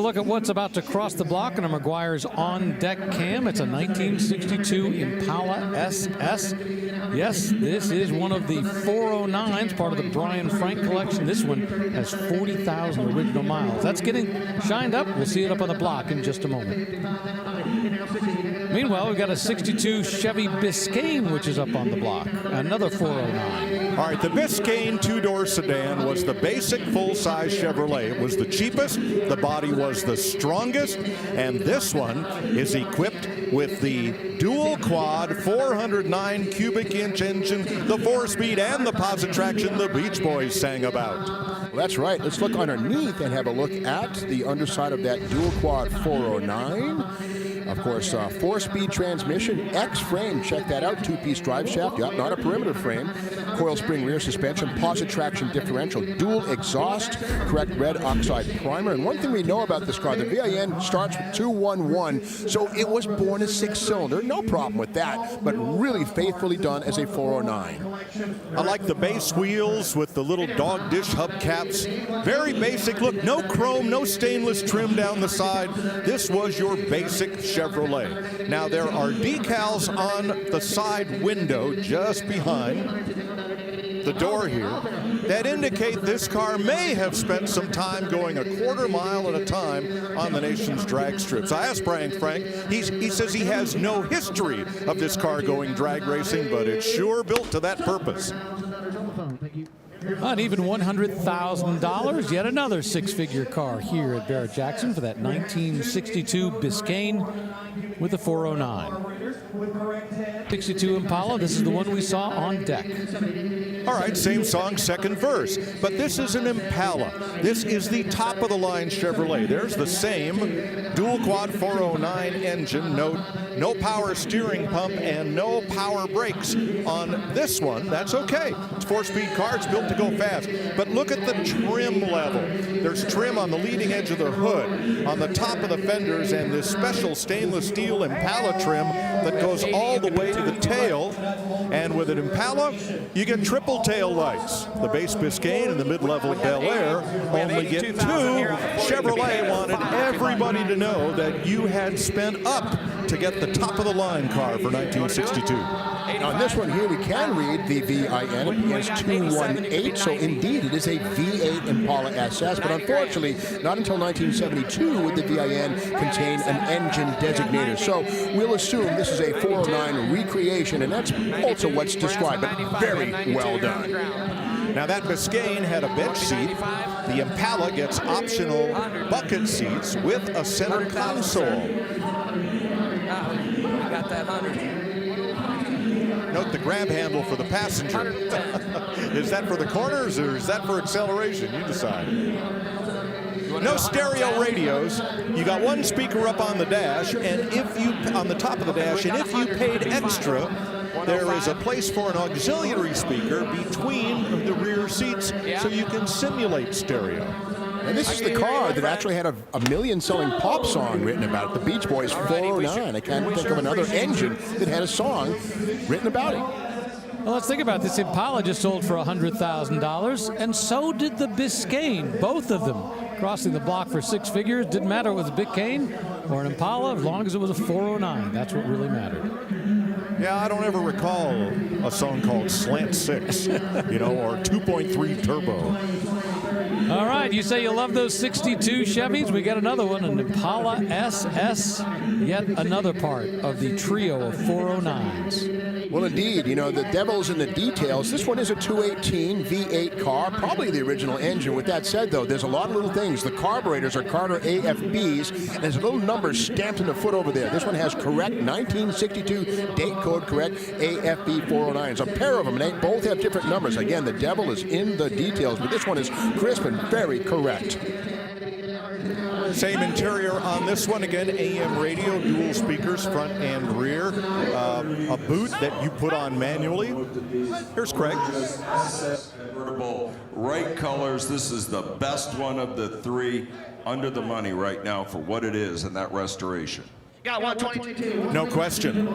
look at what's about to cross the block in a McGuire's on-deck cam. It's a 1962 Impala SS. Yes, this is one of the 409s, part of the Bryan Frank collection. This one has 40,000 original miles. That's getting shined up. We'll see it up on the block in just a moment. Meanwhile, we've got a 62 Chevy Biscayne, which is up on the block. Another 409. All right, the Biscayne two-door sedan was the basic full-size Chevrolet. It was the cheapest, the body was the strongest, and this one is equipped with the dual quad 409 cubic inch engine, the 4-speed and the positive traction the Beach Boys sang about. Well, that's right. Let's look underneath and have a look at the underside of that dual quad 409. Of course, 4-speed transmission, X-frame, check that out, 2-piece drive shaft, yep, not a perimeter frame, coil spring rear suspension, positive traction differential, dual exhaust, correct red oxide primer. And one thing we know about this car, the VIN starts with 211, so it was born a 6-cylinder, no problem with that, but really faithfully done as a 409. I like the base wheels with the little dog dish hubcaps. Very basic look, no chrome, no stainless trim down the side. This was your basic Chevrolet. Now there are decals on the side window just behind the door here that indicate this car may have spent some time going a quarter mile at a time on the nation's drag strips. I asked Bryan Frank, he says he has no history of this car going drag racing, but it's sure built to that purpose. Not even $100,000, yet another 6-figure car here at Barrett-Jackson for that 1962 Biscayne with the 409. 62 Impala, this is the one we saw on deck. All right, same song, second verse, but this is an Impala. This is the top-of-the-line Chevrolet. There's the same dual quad 409 engine, no power steering pump and no power brakes on this one. That's okay. It's 4-speed car, it's built to go fast. But look at the trim level. There's trim on the leading edge of the hood, on the top of the fenders, and this special stainless steel Impala trim that goes all the way to the tail. And with an Impala, you get triple tail lights. The base Biscayne and the mid-level Bel Air only get 2. Chevrolet wanted everybody to know that you had spent up to get the top-of-the-line car for 1962. Now, on this one here, we can read the VIN. It begins 218, so indeed it is a V8 Impala SS, but unfortunately, not until 1972 would the VIN contain an engine designator. So we'll assume this is a 409 recreation, and that's also what's described, but very well done. Now that Biscayne had a bench seat. The Impala gets optional bucket seats with a center console. Got that 100. Note the grab handle for the passenger. Is that for the corners or is that for acceleration? You decide. No stereo radios. You got one speaker up on the dash, and if you on the top of the dash, and if you paid extra, there is a place for an auxiliary speaker between the rear seats, so you can simulate stereo. And this is the car that actually had a million-selling pop song written about it, the Beach Boys 409. I can't think of another engine that had a song written about it. Well, let's think about this. Impala just sold for $100,000, and so did the Biscayne, both of them crossing the block for 6 figures. Didn't matter if it was a Biscayne or an Impala, as long as it was a 409. That's what really mattered. Yeah, I don't ever recall a song called Slant 6, you know, or 2.3 Turbo. All right, you say you love those 62 Chevys. We got another one, an Impala SS, yet another part of the trio of 409s. Well, indeed, you know, the devil's in the details. This one is a 218 V8 car, probably the original engine. With that said, though, there's a lot of little things. The carburetors are Carter AFBs, and there's a little number stamped in the foot over there. This one has correct 1962 date code correct AFB 409s. A pair of them, and they both have different numbers. Again, the devil is in the details, but this one is crisp and very correct. Same interior on this one. Again, AM radio, dual speakers, front and rear. A boot that you put on manually. Here's Craig. Convertible, right colors. This is the best one of the 3. Under the money right now for what it is in that restoration. Got 122. No question.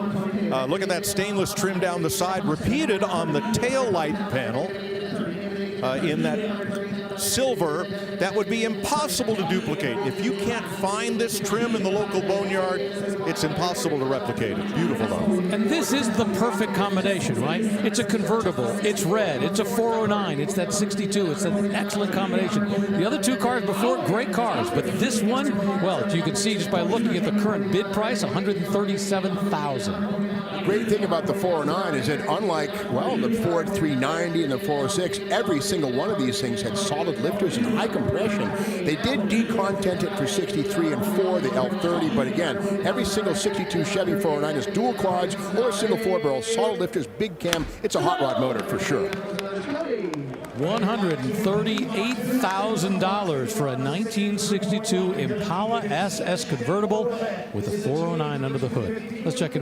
Look at that stainless trim down the side, repeated on the tail light panel in that silver that would be impossible to duplicate. If you can't find this trim in the local boneyard, it's impossible to replicate it. Beautiful though. And this is the perfect combination, right? It's a convertible, it's red, it's a 409, it's that 62, it's an excellent combination. The other two cars before, great cars, but this one, well, you can see just by looking at the current bid price, $137,000. The great thing about the 409 is that unlike, well, the Ford 390 and the 406, every single one of these things had solid lifters and high compression. They did decontent it for 63 and 4, the L30, but again, every single 62 Chevy 409 is dual quads or a single 4-barrel, solid lifters, big cam. It's a hot rod motor for sure. $138,000 for a 1962 Impala SS convertible with a 409 under the hood. Let's check it.